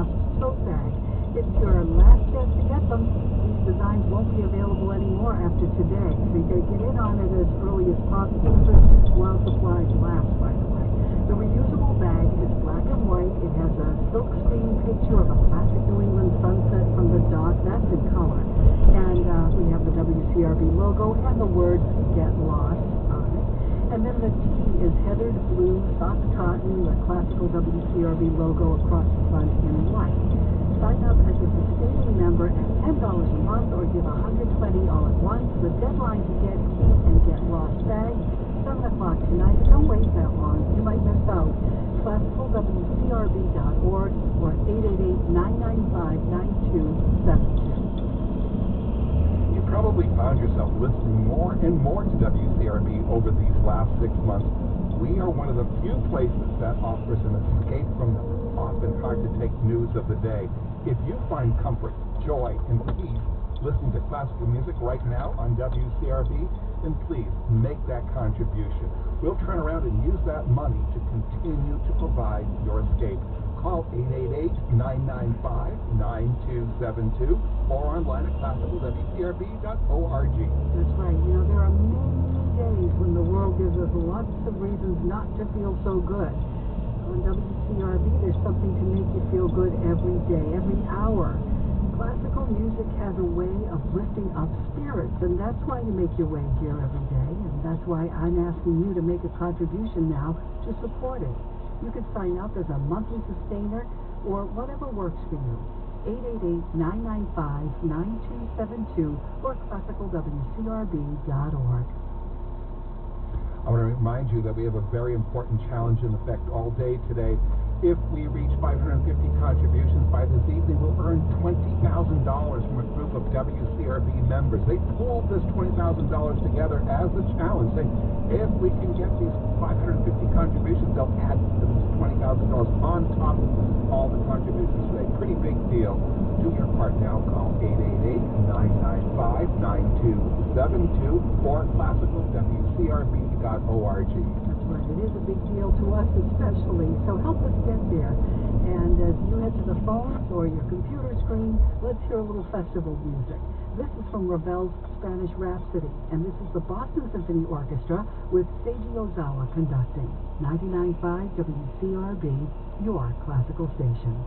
lost tote bag. It's your last chance to get them. These designs won't be available anymore after today, so you got to get in on it as early as possible. This is while supplies last, by the way. The reusable bag is black and white. It has a silk screen picture of a classic New England sunset from the dock. That's in color. And we have the WCRB logo and the words "Get Lost" on it. And then the T is heathered blue, soft cotton, the classical WCRB logo across the front in white. Sign up as a sustaining member at $10 a month or give $120 all at once. The deadline to get Keep and Get Lost bags, 7 o'clock tonight. Don't wait that long. You might miss out. ClassicalWCRB.org or 888-995-9272. You probably found yourself listening more and more to WCRB over these last 6 months. We are one of the few places that offers an escape from the often hard to take news of the day. If you find comfort, joy, and peace listening to classical music right now on WCRB, then please make that contribution. We'll turn around and use that money to continue to provide your escape. Call 888-995-9272 or online at classicalwcrb.org. That's right. You know, there are many days when the world gives us lots of reasons not to feel so good. On WCRB, there's something to make you feel good every day, every hour. Classical music has a way of lifting up spirits, and that's why you make your way here every day, and that's why I'm asking you to make a contribution now to support it. You can sign up as a monthly sustainer or whatever works for you. 888-995-9272 or classicalwcrb.org. I want to remind you that we have a very important challenge in effect all day today. If we reach 550 contributions by this evening, we'll earn $20,000 from a group of WCRB members. They pulled this $20,000 together as a challenge, saying if we can get these 550 contributions, they'll add this $20,000 on top of all the contributions today. Pretty big deal. Do your part now. Call 888-995-9272 or classicalwcrb.org. That's right. It is a big deal to us especially, so help us get there. And as you head to the phones or your computer screen, let's hear a little festival music. This is from Ravel's Spanish Rhapsody, and this is the Boston Symphony Orchestra with Seiji Ozawa conducting. 99.5 WCRB, your classical station.